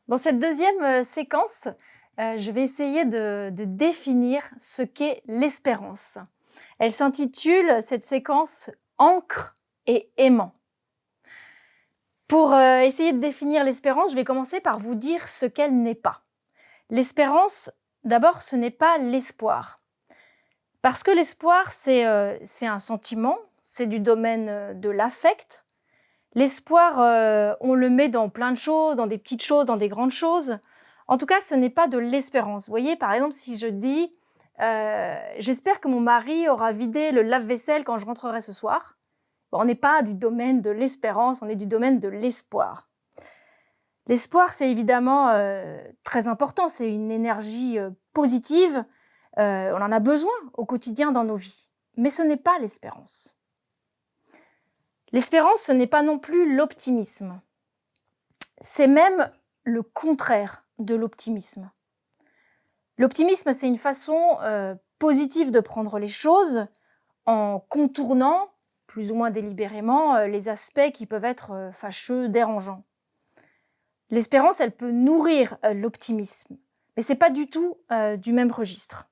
Dans cette deuxième séquence, je vais essayer de définir ce qu'est l'espérance. Elle s'intitule, cette séquence, «Ancre et aimant». Pour essayer de définir l'espérance, je vais commencer par vous dire ce qu'elle n'est pas. L'espérance, d'abord, ce n'est pas l'espoir. Parce que l'espoir, c'est un sentiment, c'est du domaine de l'affect. L'espoir, on le met dans plein de choses, dans des petites choses, dans des grandes choses. En tout cas, ce n'est pas de l'espérance. Vous voyez, par exemple, si je dis j'espère que mon mari aura vidé le lave-vaisselle quand je rentrerai ce soir. Bon, on n'est pas du domaine de l'espérance, on est du domaine de l'espoir. L'espoir, c'est évidemment très important, c'est une énergie positive. On en a besoin au quotidien dans nos vies. Mais ce n'est pas l'espérance. L'espérance, ce n'est pas non plus l'optimisme. C'est même le contraire de l'optimisme. L'optimisme, c'est une façon positive de prendre les choses en contournant, plus ou moins délibérément, les aspects qui peuvent être fâcheux, dérangeants. L'espérance, elle peut nourrir l'optimisme, mais c'est pas du tout du même registre.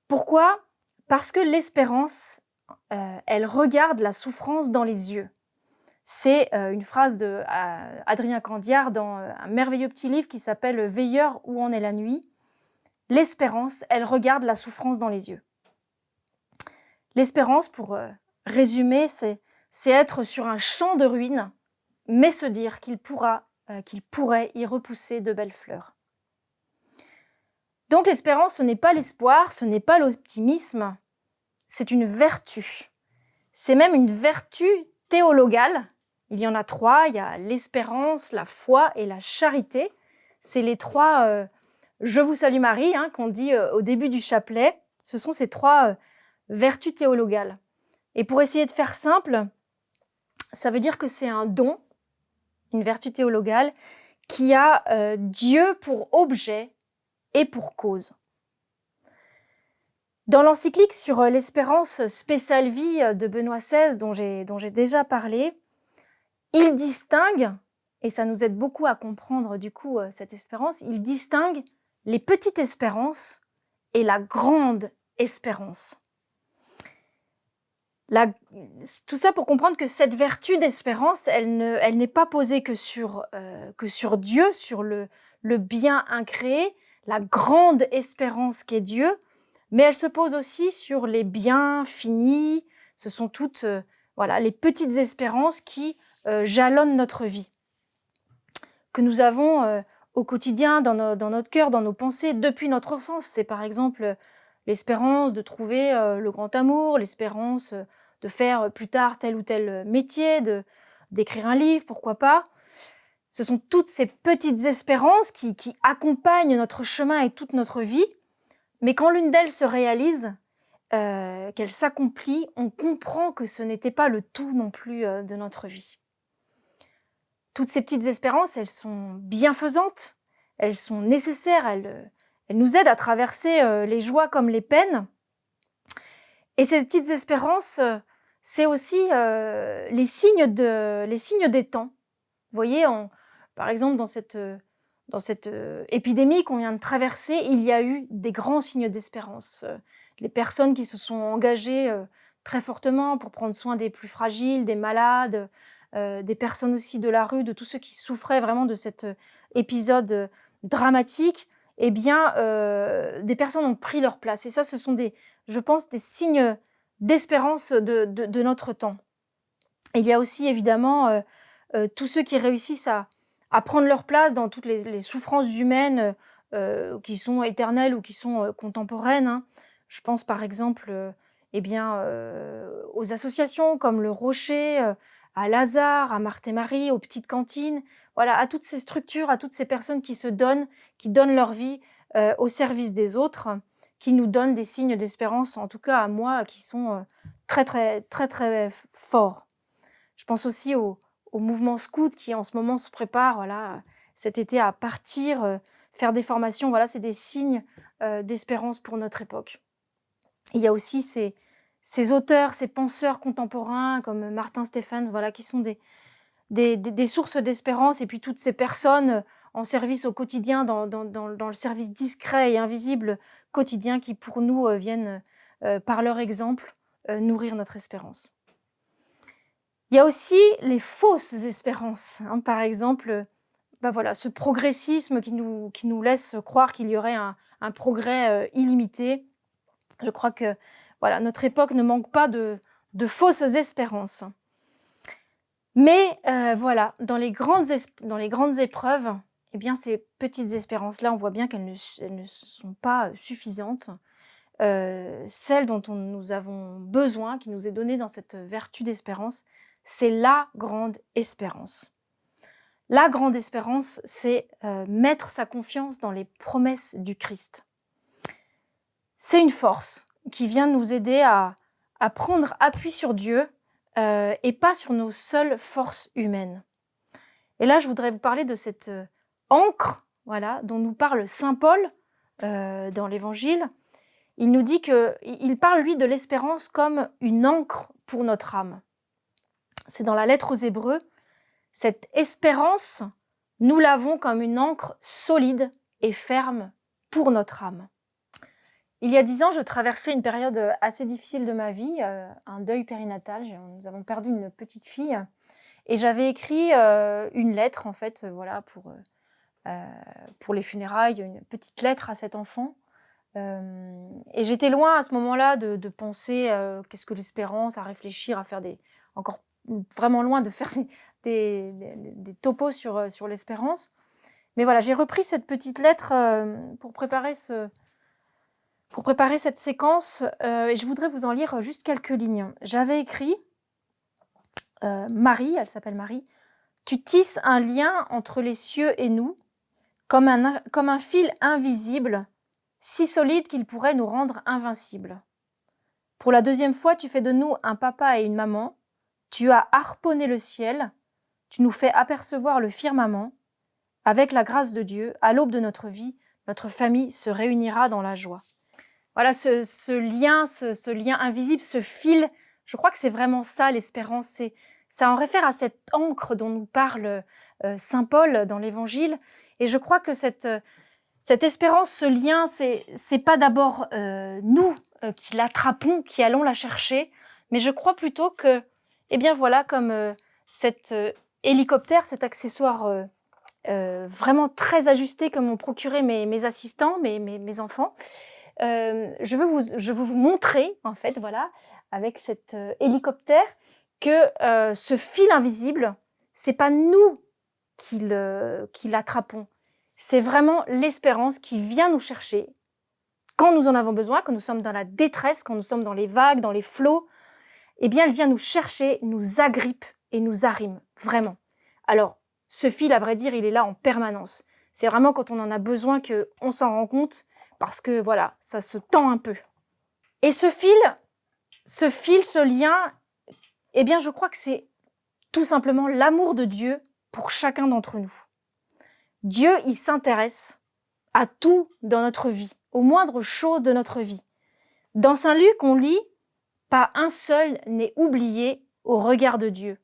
Pourquoi ? Parce que l'espérance, elle regarde la souffrance dans les yeux. C'est une phrase de Adrien Candiard dans un merveilleux petit livre qui s'appelle « Veilleur, où en est la nuit ». L'espérance, elle regarde la souffrance dans les yeux. L'espérance, pour résumer, c'est être sur un champ de ruines, mais se dire qu'il pourrait y repousser de belles fleurs. Donc l'espérance, ce n'est pas l'espoir, ce n'est pas l'optimisme, c'est une vertu. C'est même une vertu théologale. Il y en a 3, il y a l'espérance, la foi et la charité. C'est les 3 je vous salue Marie qu'on dit au début du chapelet. Ce sont ces 3 vertus théologales. Et pour essayer de faire simple, ça veut dire que c'est un don, une vertu théologale, qui a Dieu pour objet et pour cause. Dans l'encyclique sur l'espérance Spe Salvi de Benoît XVI, dont j'ai déjà parlé, il distingue, et ça nous aide beaucoup à comprendre du coup cette espérance, il distingue les petites espérances et la grande espérance. Tout ça pour comprendre que cette vertu d'espérance, elle n'est pas posée que sur Dieu, sur le bien incréé, la grande espérance qu'est Dieu, mais elle se pose aussi sur les biens finis. Ce sont toutes les petites espérances qui jalonnent notre vie, que nous avons au quotidien, dans notre cœur, dans nos pensées, depuis notre enfance. C'est par exemple l'espérance de trouver le grand amour, l'espérance de faire plus tard tel ou tel métier, d'écrire un livre, pourquoi pas. Ce sont toutes ces petites espérances qui accompagnent notre chemin et toute notre vie. Mais quand l'une d'elles se réalise, qu'elle s'accomplit, on comprend que ce n'était pas le tout non plus de notre vie. Toutes ces petites espérances, elles sont bienfaisantes, elles sont nécessaires, elles nous aident à traverser les joies comme les peines. Et ces petites espérances, c'est aussi les signes des temps. Vous voyez, par exemple, dans cette épidémie qu'on vient de traverser, il y a eu des grands signes d'espérance. Les personnes qui se sont engagées très fortement pour prendre soin des plus fragiles, des malades, des personnes aussi de la rue, de tous ceux qui souffraient vraiment de cet épisode dramatique, eh bien, des personnes ont pris leur place. Et ça, ce sont je pense, des signes d'espérance de notre temps. Et il y a aussi, évidemment, tous ceux qui réussissent à prendre leur place dans toutes les souffrances humaines qui sont éternelles ou qui sont contemporaines. Je pense par exemple aux associations comme le Rocher, à Lazare, à Marthe et Marie, aux petites cantines, voilà, à toutes ces structures, à toutes ces personnes qui donnent leur vie au service des autres, qui nous donnent des signes d'espérance, en tout cas à moi, qui sont très très très très forts. Je pense aussi au mouvement scout qui en ce moment se prépare cet été à partir, faire des formations. Voilà, c'est des signes d'espérance pour notre époque. Il y a aussi ces auteurs, ces penseurs contemporains comme Martin Stephens, qui sont des sources d'espérance. Et puis toutes ces personnes en service au quotidien, dans le service discret et invisible quotidien qui pour nous viennent, par leur exemple, nourrir notre espérance. Il y a aussi les fausses espérances, hein. Par exemple, voilà, ce progressisme qui nous laisse croire qu'il y aurait un progrès illimité. Je crois que voilà, notre époque ne manque pas de fausses espérances. Mais voilà, dans les grandes épreuves, eh bien, ces petites espérances-là, on voit bien qu'elles ne sont pas suffisantes. Celle dont nous avons besoin, qui nous est donnée dans cette vertu d'espérance, c'est la grande espérance. La grande espérance, c'est mettre sa confiance dans les promesses du Christ. C'est une force qui vient nous aider à prendre appui sur Dieu et pas sur nos seules forces humaines. Et là, je voudrais vous parler de cette ancre, voilà, dont nous parle saint Paul dans l'Évangile. Il nous dit qu'il parle, lui, de l'espérance comme une ancre pour notre âme. C'est dans la lettre aux Hébreux. Cette espérance, nous l'avons comme une ancre solide et ferme pour notre âme. Il y a 10 ans, je traversais une période assez difficile de ma vie, un deuil périnatal. Nous avons perdu une petite fille. Et j'avais écrit une lettre, en fait, voilà, pour les funérailles, une petite lettre à cet enfant. Et j'étais loin à ce moment-là de penser qu'est-ce que l'espérance, à réfléchir, à faire encore vraiment loin de faire des topos sur l'espérance. Mais voilà, j'ai repris cette petite lettre pour préparer cette séquence et je voudrais vous en lire juste quelques lignes. J'avais écrit Marie, elle s'appelle Marie, tu tisses un lien entre les cieux et nous, comme un fil invisible, si solide qu'il pourrait nous rendre invincibles. Pour la 2e fois, tu fais de nous un papa et une maman, tu as harponné le ciel, tu nous fais apercevoir le firmament. Avec la grâce de Dieu, à l'aube de notre vie, notre famille se réunira dans la joie. Voilà, ce lien invisible, ce fil, je crois que c'est vraiment ça l'espérance. Ça en réfère à cette ancre dont nous parle saint Paul dans l'Évangile. Et je crois que cette espérance, ce lien, c'est pas d'abord nous qui l'attrapons, qui allons la chercher, mais je crois plutôt que, eh bien voilà, comme cet hélicoptère, cet accessoire vraiment très ajusté que m'ont procuré mes assistants, mes enfants, je veux vous montrer, en fait, voilà, avec cet hélicoptère, que ce fil invisible, c'est pas nous qui l'attrapons. C'est vraiment l'espérance qui vient nous chercher quand nous en avons besoin, quand nous sommes dans la détresse, quand nous sommes dans les vagues, dans les flots. Eh bien, elle vient nous chercher, nous agrippe et nous arrime, vraiment. Alors, ce fil, à vrai dire, il est là en permanence. C'est vraiment quand on en a besoin qu'on s'en rend compte, parce que voilà, ça se tend un peu. Et ce fil, ce lien, eh bien, je crois que c'est tout simplement l'amour de Dieu pour chacun d'entre nous. Dieu, il s'intéresse à tout dans notre vie, aux moindres choses de notre vie. Dans Saint Luc, on lit « Pas un seul n'est oublié au regard de Dieu.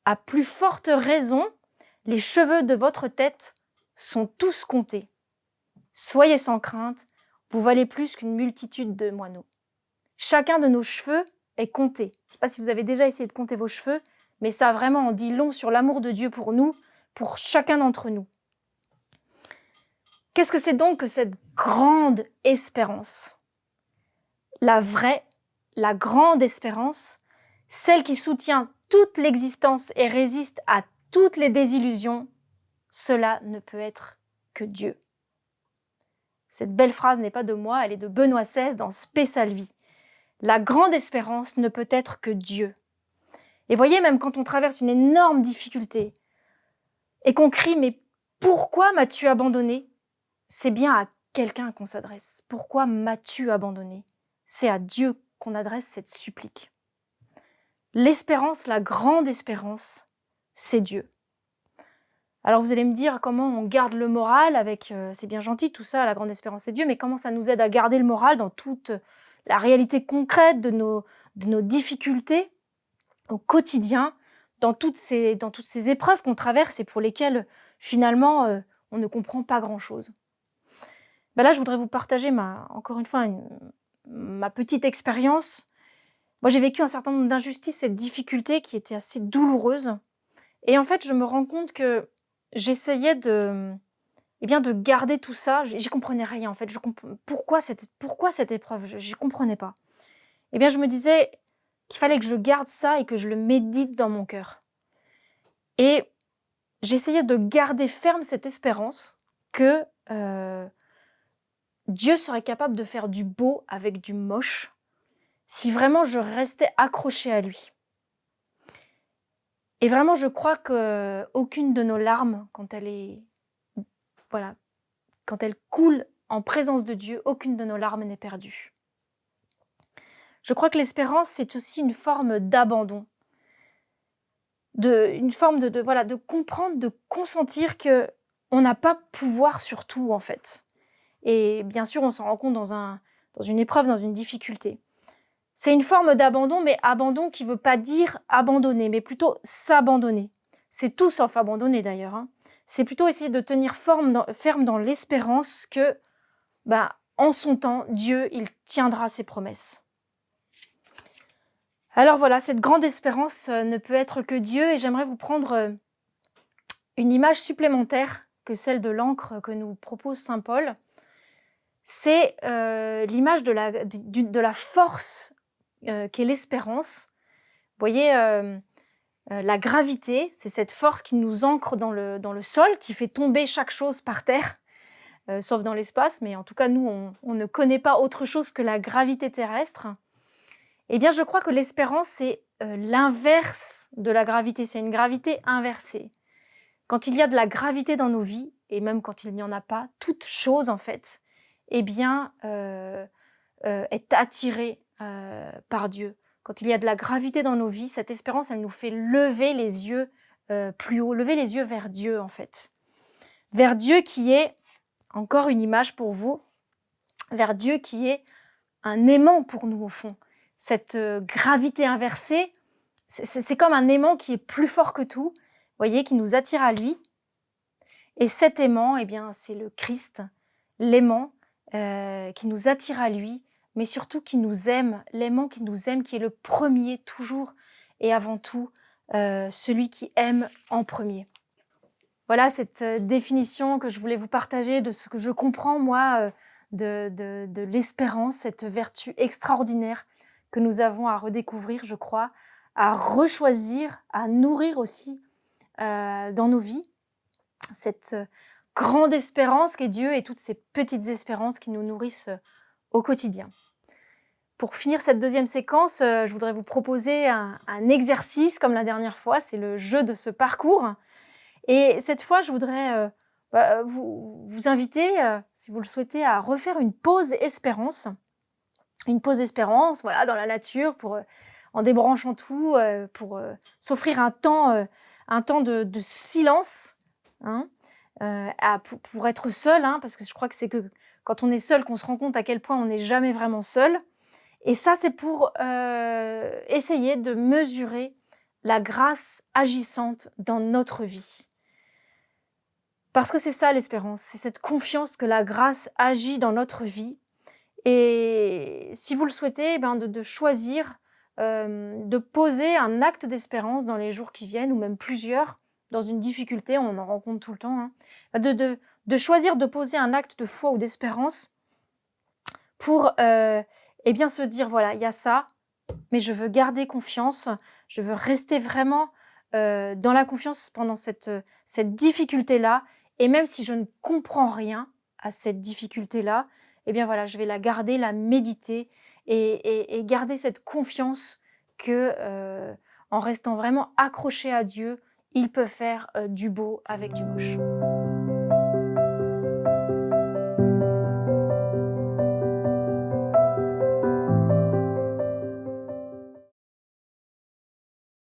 À plus forte raison, les cheveux de votre tête sont tous comptés. Soyez sans crainte, vous valez plus qu'une multitude de moineaux. » Chacun de nos cheveux est compté. Je ne sais pas si vous avez déjà essayé de compter vos cheveux, mais ça vraiment en dit long sur l'amour de Dieu pour nous, pour chacun d'entre nous. Qu'est-ce que c'est donc que cette grande espérance? La vraie, la grande espérance, celle qui soutient toute l'existence et résiste à toutes les désillusions, cela ne peut être que Dieu. Cette belle phrase n'est pas de moi, elle est de Benoît XVI dans Spé Salvi. La grande espérance ne peut être que Dieu. Et voyez, même quand on traverse une énorme difficulté et qu'on crie « Mais pourquoi m'as-tu abandonné ?» c'est bien à quelqu'un qu'on s'adresse. Pourquoi m'as-tu abandonné? C'est à Dieu qu'on adresse cette supplique. L'espérance, la grande espérance, c'est Dieu. Alors vous allez me dire comment on garde le moral avec, c'est bien gentil tout ça, la grande espérance c'est Dieu, mais comment ça nous aide à garder le moral dans toute la réalité concrète de nos difficultés au quotidien, dans toutes ces épreuves qu'on traverse et pour lesquelles finalement on ne comprend pas grand-chose. Ben là, je voudrais vous partager encore une fois ma petite expérience. Moi, j'ai vécu un certain nombre d'injustices et de difficultés qui étaient assez douloureuses. Et en fait, je me rends compte que j'essayais de garder tout ça. J'y comprenais rien, en fait. Pourquoi cette épreuve? J'y comprenais pas. Eh bien, je me disais qu'il fallait que je garde ça et que je le médite dans mon cœur. Et j'essayais de garder ferme cette espérance que Dieu serait capable de faire du beau avec du moche si vraiment je restais accrochée à lui. Et vraiment, je crois qu'aucune de nos larmes, quand elle coule en présence de Dieu, aucune de nos larmes n'est perdue. Je crois que l'espérance, c'est aussi une forme d'abandon, une forme de comprendre, de consentir que on n'a pas pouvoir sur tout, en fait. Et bien sûr, on s'en rend compte dans une épreuve, dans une difficulté. C'est une forme d'abandon, mais abandon qui ne veut pas dire abandonner, mais plutôt s'abandonner. C'est tout sauf abandonner d'ailleurs, hein. C'est plutôt essayer de tenir ferme dans l'espérance que, en son temps, Dieu, il tiendra ses promesses. Alors voilà, cette grande espérance ne peut être que Dieu, et j'aimerais vous prendre une image supplémentaire que celle de l'encre que nous propose saint Paul. C'est l'image de la force qu'est l'espérance. Vous voyez, la gravité, c'est cette force qui nous ancre dans le sol, qui fait tomber chaque chose par terre, sauf dans l'espace, mais en tout cas, nous, on ne connaît pas autre chose que la gravité terrestre. Eh bien, je crois que l'espérance, c'est l'inverse de la gravité, c'est une gravité inversée. Quand il y a de la gravité dans nos vies, et même quand il n'y en a pas, toute chose, en fait, eh bien, est attirée par Dieu. Quand il y a de la gravité dans nos vies, cette espérance, elle nous fait lever les yeux plus haut, lever les yeux vers Dieu, en fait. Vers Dieu qui est, encore une image pour vous, vers Dieu qui est un aimant pour nous, au fond. Cette gravité inversée, c'est comme un aimant qui est plus fort que tout, vous voyez, qui nous attire à lui. Et cet aimant, eh bien, c'est le Christ, l'aimant qui nous attire à lui, mais surtout qui nous aime, l'aimant qui nous aime, qui est le premier toujours et avant tout, celui qui aime en premier. Voilà cette définition que je voulais vous partager de ce que je comprends, moi, de l'espérance, cette vertu extraordinaire que nous avons à redécouvrir, je crois, à rechoisir, à nourrir aussi dans nos vies, cette grande espérance qu'est Dieu et toutes ces petites espérances qui nous nourrissent au quotidien. Pour finir cette deuxième séquence, je voudrais vous proposer un exercice comme la dernière fois, c'est le jeu de ce parcours. Et cette fois, je voudrais vous inviter, si vous le souhaitez, à refaire une pause espérance. Une pause espérance, voilà, dans la nature, en débranchant tout, pour s'offrir un temps de silence, hein, pour être seul, hein, parce que je crois que c'est que quand on est seul qu'on se rend compte à quel point on n'est jamais vraiment seul. Et ça, c'est pour essayer de mesurer la grâce agissante dans notre vie. Parce que c'est ça l'espérance, c'est cette confiance que la grâce agit dans notre vie. Et si vous le souhaitez, de choisir, de poser un acte d'espérance dans les jours qui viennent, ou même plusieurs, dans une difficulté, on en rencontre tout le temps, hein, de choisir de poser un acte de foi ou d'espérance pour se dire, voilà, il y a ça, mais je veux garder confiance, je veux rester vraiment dans la confiance pendant cette difficulté-là, et même si je ne comprends rien à cette difficulté-là, je vais la garder, la méditer, et garder cette confiance que, en restant vraiment accroché à Dieu, il peut faire du beau avec du moche.